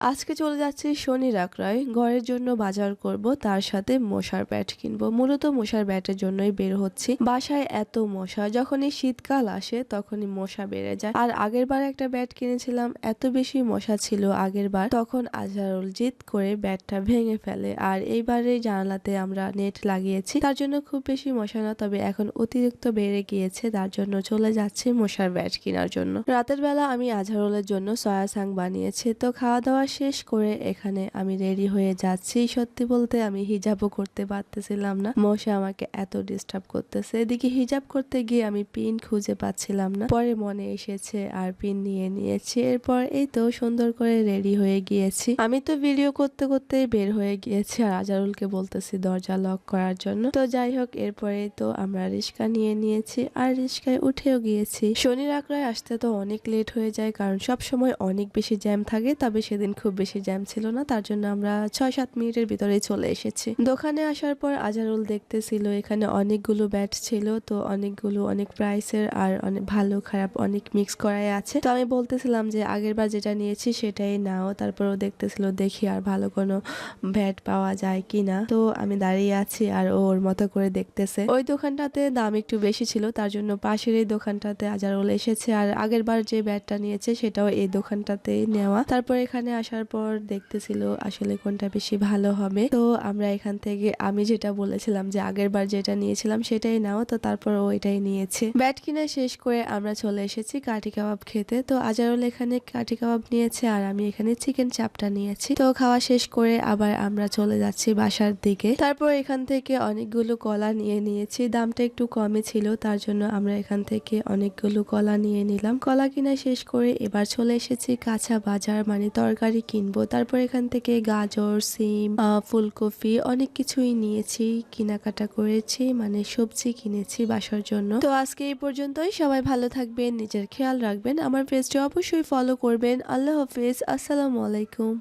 আজকে চলে যাচ্ছি শনির আখড়ায়। ঘরের জন্য বাজার করব, তার সাথে মশার ব্যাট কিনবো। মূলত মশার ব্যাটের জন্যই বের হচ্ছি। বাসায় এত মশা, যখনই শীতকাল আসে তখনই মশা বেড়ে যায়। আর আগের বার একটা ব্যাট কিনেছিলাম, এত বেশি মশা ছিল আগের বার, তখন আজহারুল জিদ করে ব্যাটটা ভেঙে ফেলে। আর এইবারে জানালাতে আমরা নেট লাগিয়েছি, তার জন্য খুব বেশি মশা না, তবে এখন অতিরিক্ত বেড়ে গিয়েছে, তার জন্য চলে যাচ্ছি মশার ব্যাট কেনার জন্য। রাতের বেলা আমি আজহারুলের জন্য সয়া সাং বানিয়েছি। তো খাওয়া দাওয়া শেষ করে এখানে আমি রেডি হয়ে যাচ্ছি। সত্যি বলতে আমি হিজাবও করতে পারতেছিলাম না, মশা আমাকে এত ডিস্টার্ব করতেছে। এদিকে হিজাব করতে গিয়ে আমি পিন খুঁজে পাচ্ছিলাম না, পরে মনে এসেছে আর পিন নিয়ে নিয়েছি। এরপর এই তো সুন্দর করে রেডি হয়ে গিয়েছি। আমি তো ভিডিও করতে করতে বের হয়ে গিয়েছি আর আজহারুলকে বলতেছি দরজা লক করার জন্য। তো যাই হোক, এরপরে তো আমরা রিক্সা নিয়ে নিয়েছি আর রিক্সায় উঠেও গিয়েছি। শনির আখড়ায় আসতে তো অনেক লেট হয়ে যায়, কারণ সব সময় অনেক বেশি জ্যাম থাকে। তবে সেদিন খুব বেশি জ্যাম ছিল না, তার জন্য আমরা ৬-৭ মিনিটের ভিতরেই চলে এসেছি। দোকানে আসার পর আজহারুল দেখতেছিল এখানে অনেকগুলো ব্যাট ছিল, তো অনেকগুলো অনেক প্রাইসের আর অনেক ভালো খারাপ অনেক মিক্স করাই আছে। তো আমি বলতেছিলাম যে আগের বার যেটা নিয়েছি সেটাই নাও। তারপরও দেখতেছিল দেখি আর ভালো কোনো ব্যাট পাওয়া যায় কিনা। তো আমি দাঁড়িয়ে আছি আর ওর মতো করে দেখতেছে। ওই দোকানটাতে দাম একটু বেশি ছিল, তার জন্য পাশের এই দোকানটাতে আজহারুল এসেছে। আর আগের বার যে ব্যাটটা নিয়েছে সেটাও এই দোকানটাতেই নেওয়া। তারপর এখানে আসার পর দেখতেছিল আসলে কোনটা বেশি ভালো হবে। তো আমরা এখান থেকে আমি যেটা বলেছিলাম যে আগের বার যেটা নিয়েছিলাম সেটাই নাও, তো তারপর ও এটাই নিয়েছে। ব্যাট কিনে শেষ করে আমরা চলে এসেছি কাঠি কাবাব খেতে। তো আজহারুল এখানে কাঠি কাবাব নিয়েছে আর আমি এখানে চিকেন চাপটা নিয়েছি। তো খাওয়া শেষ করে আবার আমরা চলে যাচ্ছি বাসার দিকে। তারপর এখান থেকে অনেকগুলো কলা নিয়ে নিয়েছি, দামটা একটু কমই ছিল, তার জন্য আমরা এখান থেকে অনেকগুলো কলা নিয়ে নিলাম। কলা কিনা শেষ করে এবার চলে এসেছি কাঁচা বাজার, মানে তরকারি কিনবো। তারপর এখান থেকে গাজর, সিম, ফুলকপি অনেক কিছুই নিয়েছি, কেনাকাটা করেছি, মানে সবজি কিনেছি বাসার জন্য। তো আজকে এই পর্যন্তই। সবাই ভালো থাকবেন, নিজের খেয়াল রাখবেন, আমার পেজটি অবশ্যই ফলো করবেন। আল্লাহ হাফেজ, আসসালামু আলাইকুম।